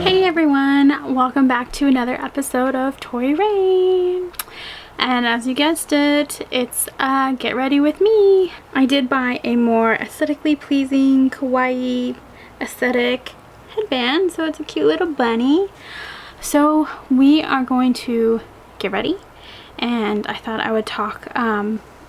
Hey everyone, welcome back to another episode of Tori Rain. And as you guessed it, it's Get Ready With Me. I did buy a more aesthetically pleasing, kawaii, aesthetic headband, so it's a cute little bunny. So we are going to get ready, and I thought I would talk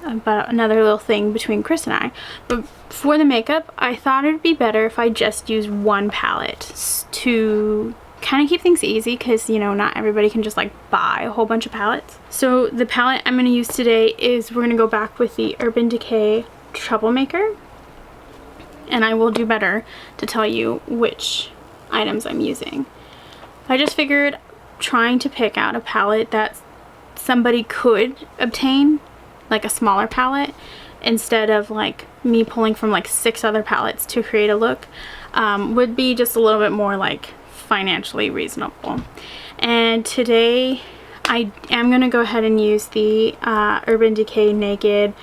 about another little thing between Chris and I. But for the makeup, I thought it would be better if I just use one palette to kind of keep things easy, because you know, not everybody can just like buy a whole bunch of palettes. So the palette I'm going to use today is, we're going to go back with the Urban Decay Troublemaker, and I will do better to tell you which items I'm using. I just figured trying to pick out a palette that somebody could obtain, like a smaller palette, instead of like me pulling from like 6 other palettes to create a look, would be just a little bit more like financially reasonable. And today I am going to go ahead and use the Urban Decay Naked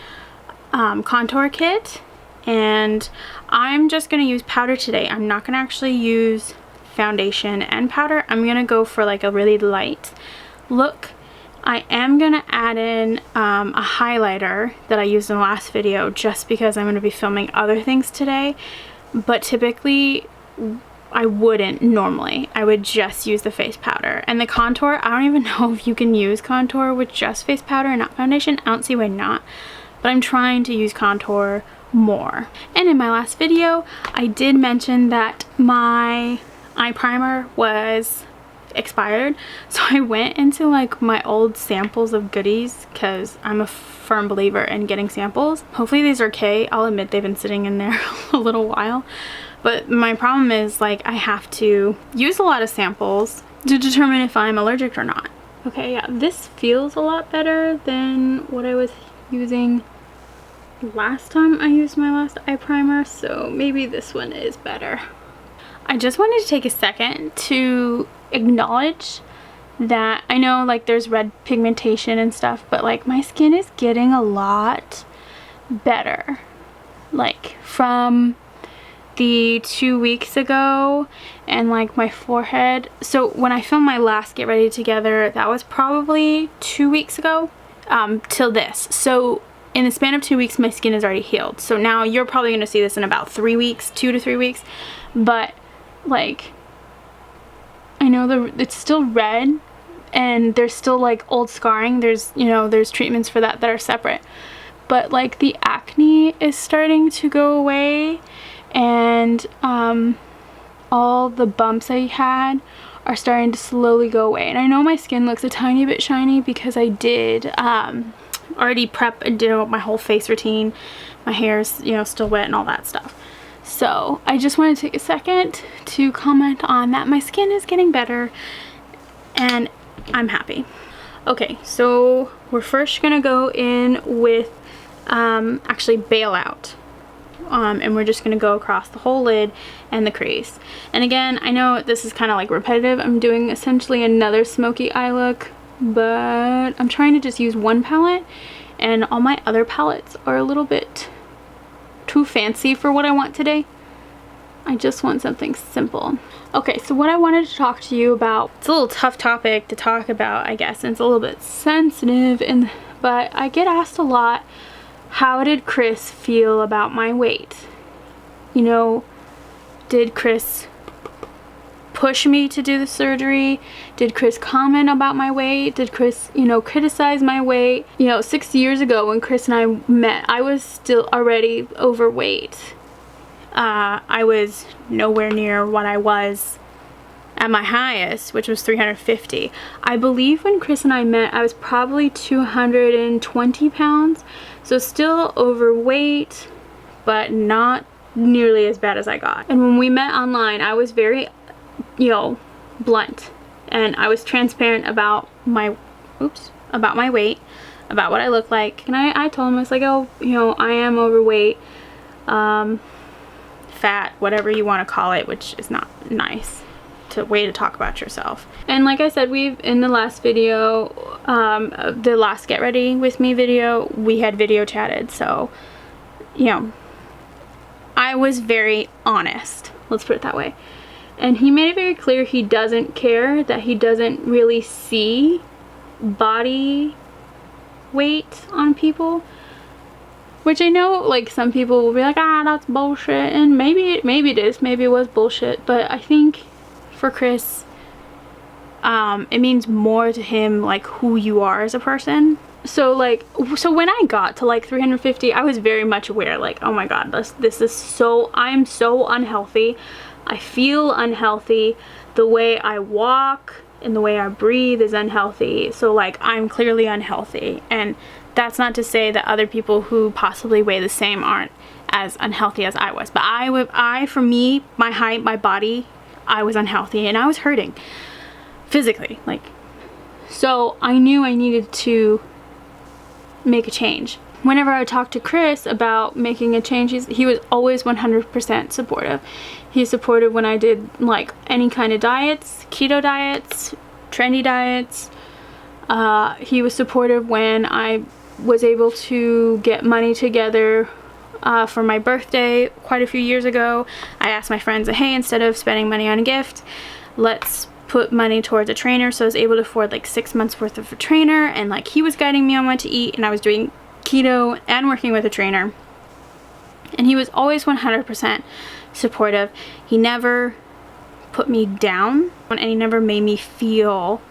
contour kit, and I'm just going to use powder today. I'm not going to actually use foundation and powder. I'm going to go for like a really light look. I am going to add in a highlighter that I used in the last video, just because I'm going to be filming other things today, but typically I wouldn't normally. I would just use the face powder. And the contour, I don't even know if you can use contour with just face powder and not foundation. I don't see why not, but I'm trying to use contour more. And in my last video, I did mention that my eye primer was expired, so I went into like my old samples of goodies, because I'm a firm believer in getting samples. Hopefully these are okay. I'll admit they've been sitting in there a little while. But my problem is, like, I have to use a lot of samples to determine if I'm allergic or not. Okay, yeah, this feels a lot better than what I was using last time I used my last eye primer, so maybe this one is better. I just wanted to take a second to acknowledge that I know like there's red pigmentation and stuff, but like my skin is getting a lot better. Like from the 2 weeks ago, and like my forehead. So when I filmed my last Get Ready Together, that was probably 2 weeks ago till this. So in the span of 2 weeks, my skin is already healed. So now you're probably going to see this in about 3 weeks, 2 to 3 weeks. But like, I know it's still red, and there's still like old scarring. There's, you know, there's treatments for that are separate. But like the acne is starting to go away, and all the bumps I had are starting to slowly go away. And I know my skin looks a tiny bit shiny because I did already prep and do my whole face routine. My hair's, you know, still wet and all that stuff. So I just want to take a second to comment on that. My skin is getting better and I'm happy. Okay, so we're first gonna go in with actually Bailout. And we're just going to go across the whole lid and the crease. And again, I know this is kind of like repetitive. I'm doing essentially another smoky eye look, but I'm trying to just use one palette, and all my other palettes are a little bit too fancy for what I want today. I just want something simple. Okay, so what I wanted to talk to you about, it's a little tough topic to talk about, I guess, and it's a little bit sensitive, but I get asked a lot, how did Chris feel about my weight? You know, did Chris push me to do the surgery? Did Chris comment about my weight? Did Chris, you know, criticize my weight? You know, 6 years ago when Chris and I met, I was still already overweight. I was nowhere near what I was at my highest, which was 350. I believe when Chris and I met, I was probably 220 pounds. So still overweight, but not nearly as bad as I got. And when we met online, I was very, you know, blunt. And I was transparent about my, about my weight, about what I look like. And I told him, I was like, oh, you know, I am overweight, fat, whatever you want to call it, which is not nice way to talk about yourself. And like I said, in the last video, the last Get Ready With Me video, we had video chatted. So, you know, I was very honest, let's put it that way. And he made it very clear he doesn't care, that he doesn't really see body weight on people. Which I know, like, some people will be like, ah, that's bullshit. And maybe it is. Maybe it was bullshit. But I think for Chris, it means more to him, like, who you are as a person. So, like, so when I got to, like, 350, I was very much aware, like, oh my god, this is so, I'm so unhealthy. I feel unhealthy. The way I walk and the way I breathe is unhealthy. So, like, I'm clearly unhealthy. And that's not to say that other people who possibly weigh the same aren't as unhealthy as I was. But for me, my height, my body, I was unhealthy and I was hurting physically. Like, so I knew I needed to make a change. Whenever I talked to Chris about making a change, he was always 100% supportive. He's supportive when I did, like, any kind of diets, keto diets, trendy diets. He was supportive when I was able to get money together for my birthday quite a few years ago. I asked my friends, hey, instead of spending money on a gift, let's put money towards a trainer. So I was able to afford like 6 months worth of a trainer, and like he was guiding me on what to eat, and I was doing keto and working with a trainer. And he was always 100% supportive. He never put me down, and he never made me feel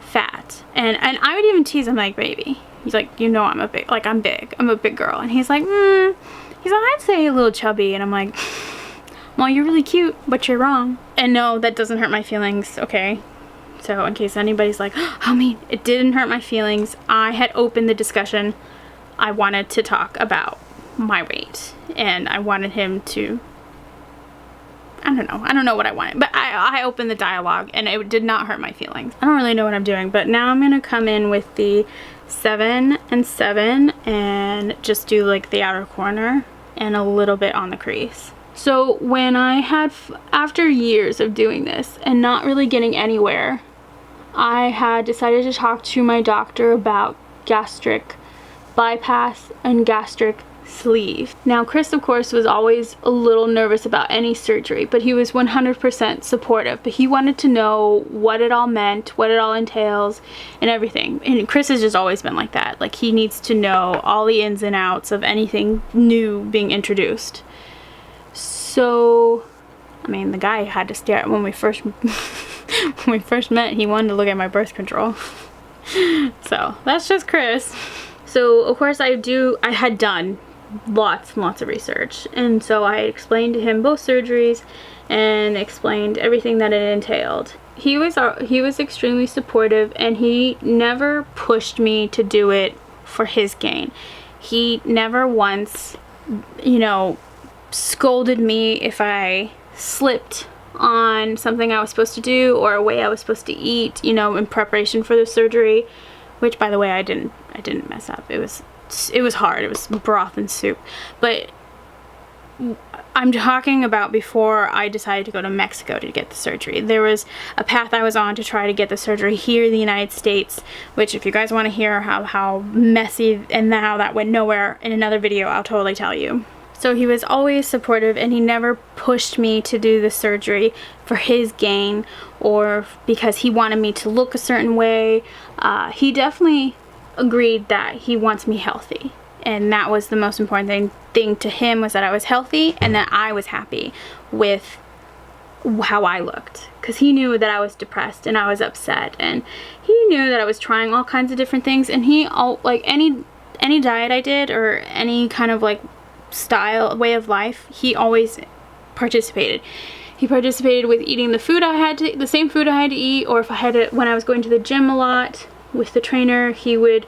fat. And I would even tease him like, baby. He's like, you know, I'm big. I'm a big girl. And he's like, I'd say a little chubby. And I'm like, well, you're really cute, but you're wrong. And no, that doesn't hurt my feelings, okay? So in case anybody's like, oh, mean, it didn't hurt my feelings. I had opened the discussion. I wanted to talk about my weight. And I wanted him to, I don't know what I wanted, but I opened the dialogue and it did not hurt my feelings. I don't really know what I'm doing, but now I'm going to come in with the 7 and 7 and just do like the outer corner and a little bit on the crease. So when I had, after years of doing this and not really getting anywhere, I had decided to talk to my doctor about gastric bypass and gastric sleeve. Now Chris, of course, was always a little nervous about any surgery, but he was 100% supportive. But he wanted to know what it all meant, what it all entails, and everything. And Chris has just always been like that. Like, he needs to know all the ins and outs of anything new being introduced. So, I mean, the guy had to stare at when we first met. He wanted to look at my birth control. So that's just Chris. So of course I had done lots and lots of research, and so I explained to him both surgeries and explained everything that it entailed. He was extremely supportive, and he never pushed me to do it for his gain. He never once, you know, scolded me if I slipped on something I was supposed to do or a way I was supposed to eat, you know, in preparation for the surgery, which, by the way, I didn't mess up. It was hard. It was broth and soup. But I'm talking about before I decided to go to Mexico to get the surgery. There was a path I was on to try to get the surgery here in the United States, which, if you guys want to hear how messy and how that went nowhere in another video, I'll totally tell you. So he was always supportive, and he never pushed me to do the surgery for his gain or because he wanted me to look a certain way. He definitely agreed that he wants me healthy, and that was the most important thing to him, was that I was healthy and that I was happy with how I looked, because he knew that I was depressed and I was upset, and he knew that I was trying all kinds of different things. And like any diet I did or any kind of like way of life, he always participated. He participated with eating the same food I had to eat, or if I had to, when I was going to the gym a lot with the trainer, he would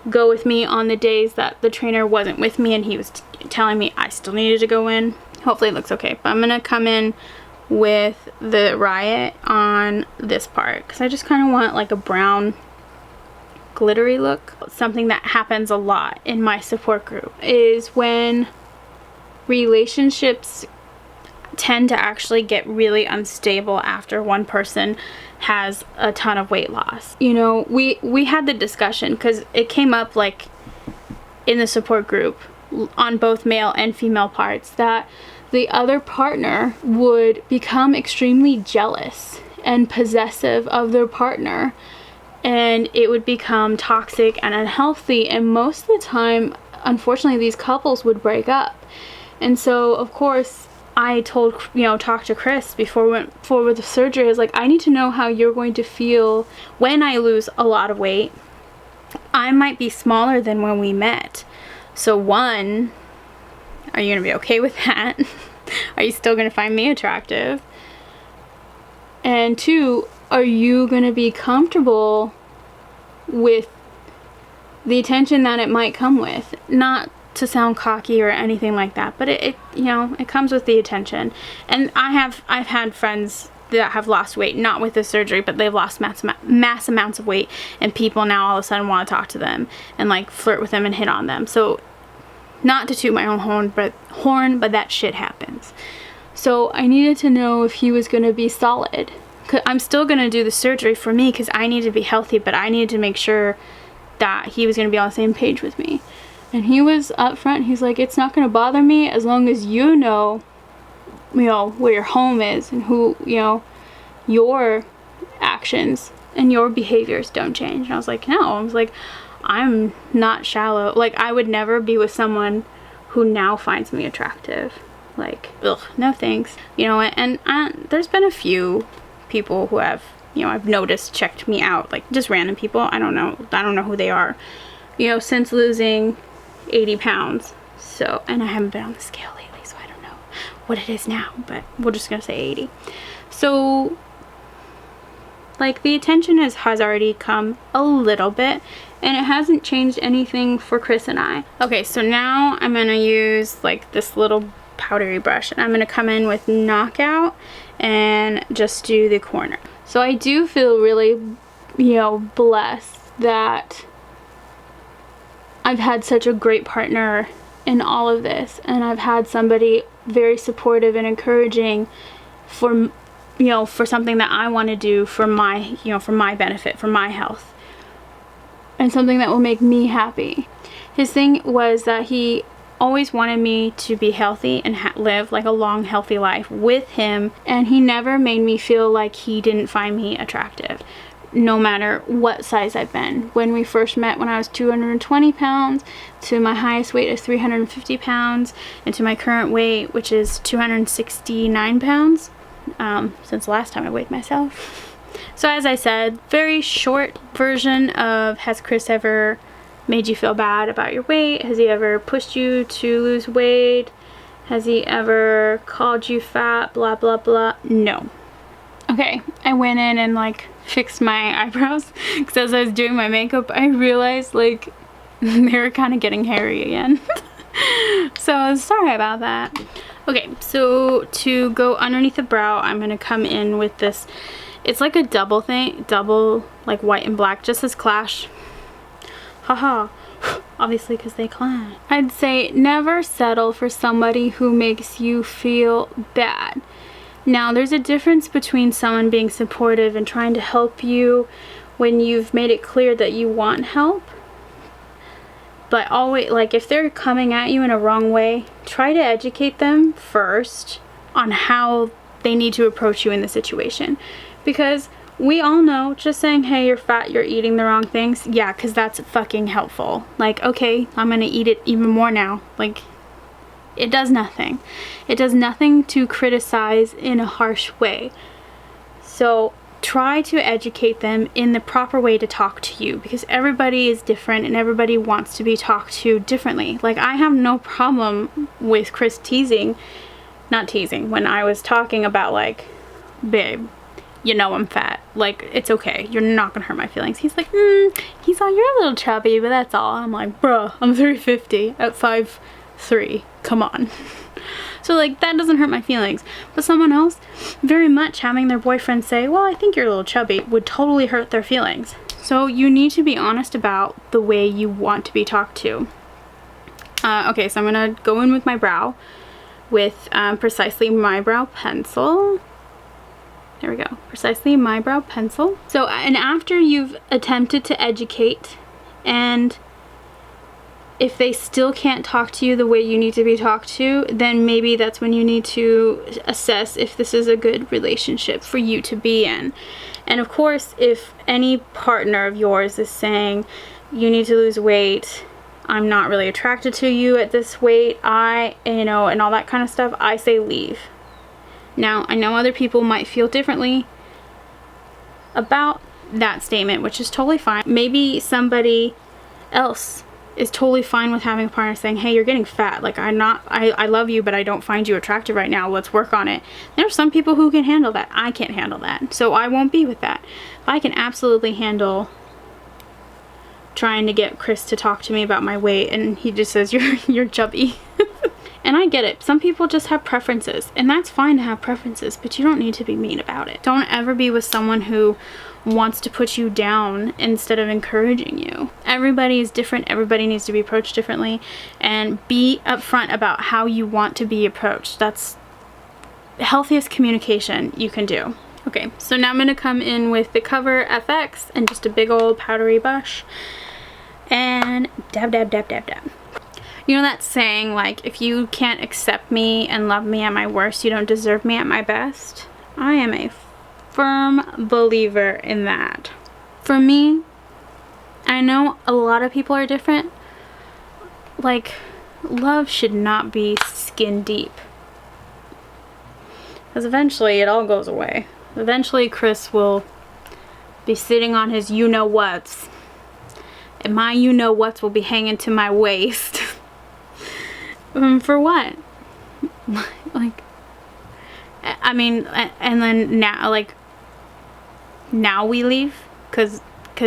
go with me on the days that the trainer wasn't with me, and he was telling me I still needed to go in. Hopefully it looks okay, but I'm gonna come in with the Riot on this part because I just kind of want like a brown glittery look. Something that happens a lot in my support group is when relationships tend to actually get really unstable after one person has a ton of weight loss. You know, we had the discussion because it came up like in the support group on both male and female parts, that the other partner would become extremely jealous and possessive of their partner, and it would become toxic and unhealthy, and most of the time, unfortunately, these couples would break up. And so, of course, I talked to Chris before we went forward with the surgery. I was like, I need to know how you're going to feel when I lose a lot of weight. I might be smaller than when we met. So one, are you going to be okay with that? Are you still going to find me attractive? And two, are you going to be comfortable with the attention that it might come with? Not to sound cocky or anything like that, but it comes with the attention. And I've had friends that have lost weight, not with the surgery, but they've lost mass amounts of weight, and people now all of a sudden want to talk to them and like flirt with them and hit on them. So not to toot my own horn, but that shit happens. So I needed to know if he was going to be solid. I'm still going to do the surgery for me because I need to be healthy, but I needed to make sure that he was going to be on the same page with me. And he was up front. He's like, it's not going to bother me as long as you know where your home is, and who, your actions and your behaviors don't change. And I was like, no. I was like, I'm not shallow. Like, I would never be with someone who now finds me attractive. Like, ugh, no thanks. And there's been a few people who have, I've noticed, checked me out. Like, just random people. I don't know who they are. Since losing 80 pounds. So, and I haven't been on the scale lately, so I don't know what it is now, but we're just gonna say 80. So, like, the attention has already come a little bit, and it hasn't changed anything for Chris and I. Okay, so now I'm gonna use like this little powdery brush, and I'm gonna come in with Knockout and just do the corner. So I do feel really, blessed that I've had such a great partner in all of this, and I've had somebody very supportive and encouraging for something that I want to do for my, for my benefit, for my health, and something that will make me happy. His thing was that he always wanted me to be healthy and live like a long, healthy life with him, and he never made me feel like he didn't find me attractive, no matter what size I've been. When we first met, when I was 220 pounds, to my highest weight is 350 pounds, and to my current weight, which is 269 pounds, since the last time I weighed myself. So as I said, very short version of, has Chris ever made you feel bad about your weight? Has he ever pushed you to lose weight? Has he ever called you fat? Blah, blah, blah. No. Okay, I went in and like fixed my eyebrows because as I was doing my makeup, I realized like they were kind of getting hairy again. So sorry about that. Okay, so to go underneath the brow, I'm gonna come in with this. It's like a double like white and black, just as Clash. Haha. Obviously, because they clash. I'd say never settle for somebody who makes you feel bad. Now, there's a difference between someone being supportive and trying to help you when you've made it clear that you want help. But always, like, if they're coming at you in a wrong way, try to educate them first on how they need to approach you in the situation. Because we all know, just saying, hey, you're fat, you're eating the wrong things, yeah, because that's fucking helpful. Like, okay, I'm gonna eat it even more now. Like, it does nothing. It does nothing to criticize in a harsh way. So try to educate them in the proper way to talk to you, because everybody is different and everybody wants to be talked to differently. Like, I have no problem with Chris not teasing, when I was talking about like, babe, I'm fat. Like, it's okay. You're not gonna hurt my feelings. He's like, you're a little chubby, but that's all. I'm like, bruh, I'm 350 at 5'3". Come on. So like, that doesn't hurt my feelings. But someone else, very much having their boyfriend say, well, I think you're a little chubby, would totally hurt their feelings. So you need to be honest about the way you want to be talked to. Okay, so I'm gonna go in with my brow with Precisely My Brow Pencil. There we go. Precisely My Brow Pencil. So, and after you've attempted to educate and if they still can't talk to you the way you need to be talked to, then maybe that's when you need to assess if this is a good relationship for you to be in. And of course, if any partner of yours is saying, you need to lose weight, I'm not really attracted to you at this weight, and all that kind of stuff, I say leave. Now, I know other people might feel differently about that statement, which is totally fine. Maybe somebody else is totally fine with having a partner saying, hey, you're getting fat, like I love you, but I don't find you attractive right now, let's work on it. There are some people who can handle that. I can't handle that, so I won't be with that. But I can absolutely handle trying to get Chris to talk to me about my weight, and he just says, you're chubby. And I get it, some people just have preferences, and that's fine to have preferences, but you don't need to be mean about it. Don't ever be with someone who wants to put you down instead of encouraging you. Everybody is different, everybody needs to be approached differently, and be upfront about how you want to be approached. That's the healthiest communication you can do. Okay, so now I'm going to come in with the Cover FX and just a big old powdery brush and dab, dab, dab, dab, dab. You know that saying, like, if you can't accept me and love me at my worst, you don't deserve me at my best? I am a firm believer in that. For me, I know a lot of people are different. Like, love should not be skin deep. Because eventually it all goes away. Eventually Chris will be sitting on his you-know-whats. And my you-know-whats will be hanging to my waist. For what? Like, I mean, and then now, like, now we leave? Because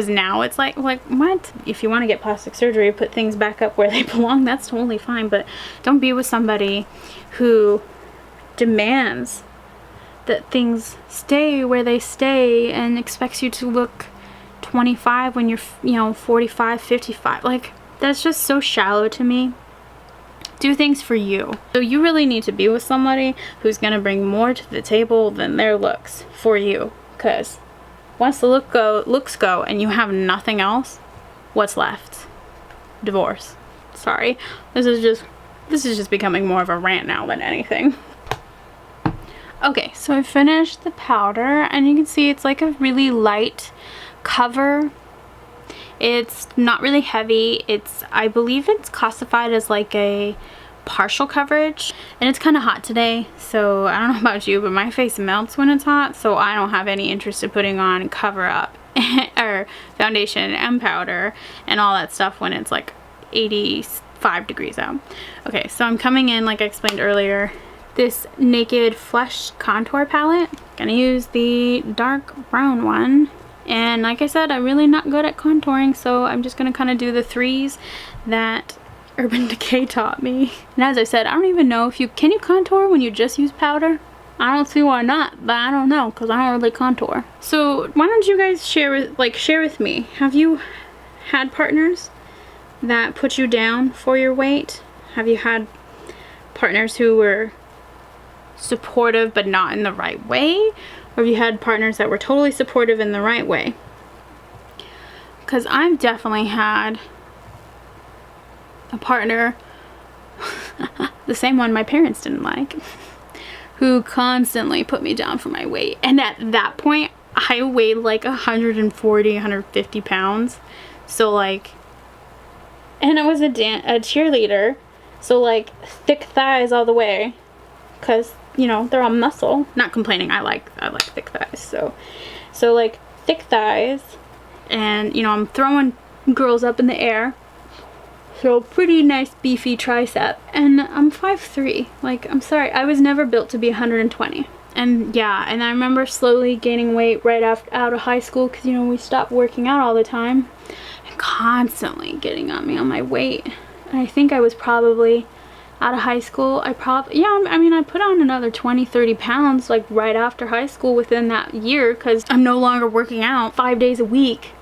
now it's like, what? If you want to get plastic surgery, put things back up where they belong, that's totally fine. But don't be with somebody who demands that things stay where they stay and expects you to look 25 when you're, 45, 55. Like, that's just so shallow to me. Do things for you. So you really need to be with somebody who's going to bring more to the table than their looks for you. Because once the looks go and you have nothing else, what's left? Divorce. Sorry. This is just becoming more of a rant now than anything. Okay, so I finished the powder and you can see it's like a really light cover. It's not really heavy. I believe it's classified as like a partial coverage, and it's kind of hot today, so I don't know about you, but my face melts when it's hot, so I don't have any interest in putting on cover up or foundation and powder and all that stuff when it's like 85 degrees out. Okay, so I'm coming in, like I explained earlier, this Naked Flesh contour palette. Gonna use the dark brown one. And like I said, I'm really not good at contouring, so I'm just going to kind of do the threes that Urban Decay taught me. And as I said, I don't even know if can you contour when you just use powder? I don't see why not, but I don't know, because I don't really contour. So why don't you guys share with me, have you had partners that put you down for your weight? Have you had partners who were supportive but not in the right way? Or have you had partners that were totally supportive in the right way? Because I've definitely had a partner, the same one my parents didn't like, who constantly put me down for my weight. And at that point, I weighed like 140, 150 pounds. So like, and I was a cheerleader, so like thick thighs all the way, because they're all muscle. Not complaining, I like thick thighs. So like thick thighs, and I'm throwing girls up in the air. So pretty nice beefy tricep, and I'm 5'3". Like, I'm sorry, I was never built to be 120. And yeah, and I remember slowly gaining weight right out of high school, because we stopped working out all the time, and constantly getting on me on my weight. And I think I was probably out of high school, I put on another 20-30 pounds like right after high school within that year, because I'm no longer working out 5 days a week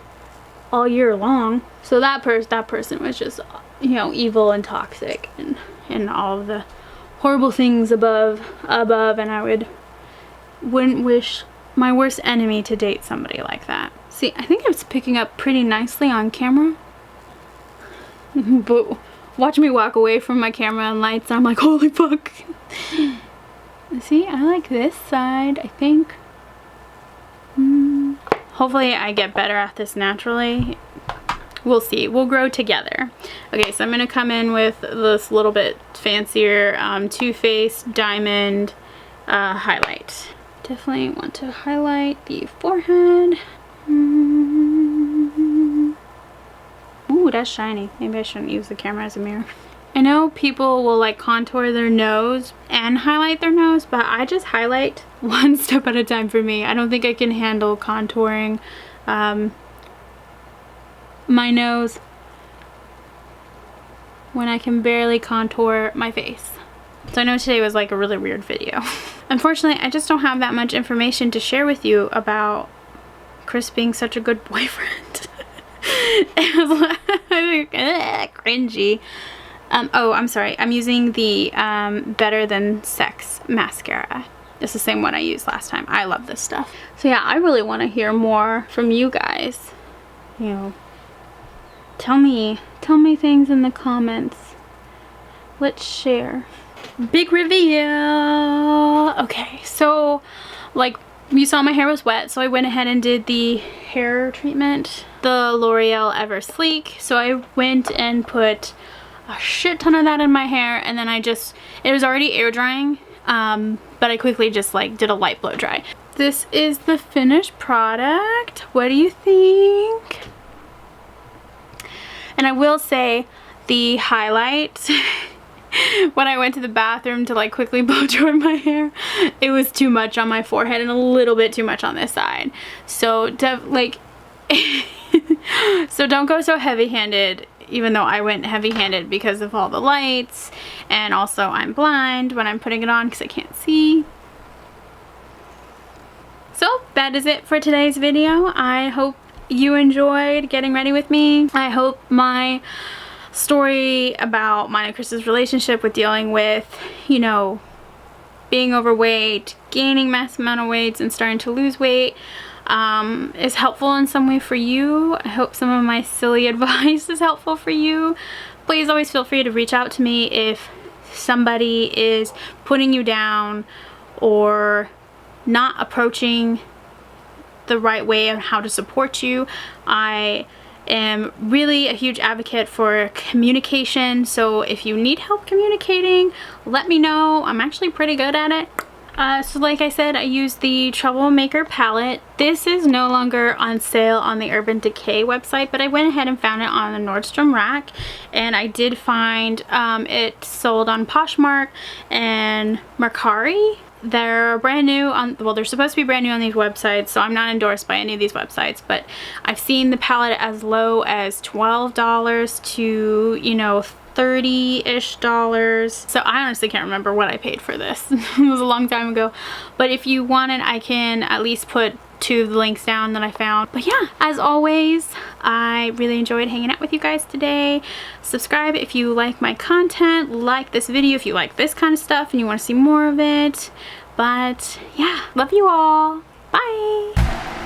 all year long. So that person was just evil and toxic and all of the horrible things above, and I wouldn't wish my worst enemy to date somebody like that. See, I think it's picking up pretty nicely on camera, but watch me walk away from my camera and lights, and I'm like, holy fuck. See, I like this side, I think. Hopefully I get better at this naturally. We'll see. We'll grow together. Okay, so I'm going to come in with this little bit fancier Too Faced Diamond highlight. Definitely want to highlight the forehead. Ooh, that's shiny. Maybe I shouldn't use the camera as a mirror. I know people will like contour their nose and highlight their nose, but I just highlight one step at a time for me. I don't think I can handle contouring my nose when I can barely contour my face. So I know today was like a really weird video. Unfortunately, I just don't have that much information to share with you about Chris being such a good boyfriend. It was like, cringy. Oh, I'm sorry. I'm using the Better Than Sex mascara. It's the same one I used last time. I love this stuff. So yeah, I really want to hear more from you guys. You know, tell me things in the comments. Let's share. Big reveal. Okay, so like you saw, my hair was wet, so I went ahead and did the hair treatment, the L'Oreal Ever Sleek. So I went and put a shit ton of that in my hair, and then it was already air drying, but I quickly just like did a light blow dry. This is the finished product. What do you think? And I will say the highlight when I went to the bathroom to like quickly blow dry my hair, it was too much on my forehead and a little bit too much on this side. So so don't go so heavy-handed, even though I went heavy-handed because of all the lights, and also I'm blind when I'm putting it on because I can't see. So that is it for today's video. I hope you enjoyed getting ready with me. I hope my story about mine and Chris's relationship with dealing with, you know, being overweight, gaining massive amount of weight, and starting to lose weight is helpful in some way for you. I hope some of my silly advice is helpful for you. Please always feel free to reach out to me if somebody is putting you down or not approaching the right way on how to support you. I am really a huge advocate for communication, so if you need help communicating, let me know. I'm actually pretty good at it. So like I said, I used the Troublemaker palette. This is no longer on sale on the Urban Decay website, but I went ahead and found it on the Nordstrom rack, and I did find it sold on Poshmark and Mercari. They're brand new on, well, they're supposed to be brand new on these websites, so I'm not endorsed by any of these websites, but I've seen the palette as low as $12 to, you know, $30-ish. So I honestly can't remember what I paid for this. It was a long time ago, but if you want it, I can at least put two of the links down that I found. But yeah, as always, I really enjoyed hanging out with you guys today. Subscribe if you like my content, like this video if you like this kind of stuff and you want to see more of it. But yeah, love you all. Bye.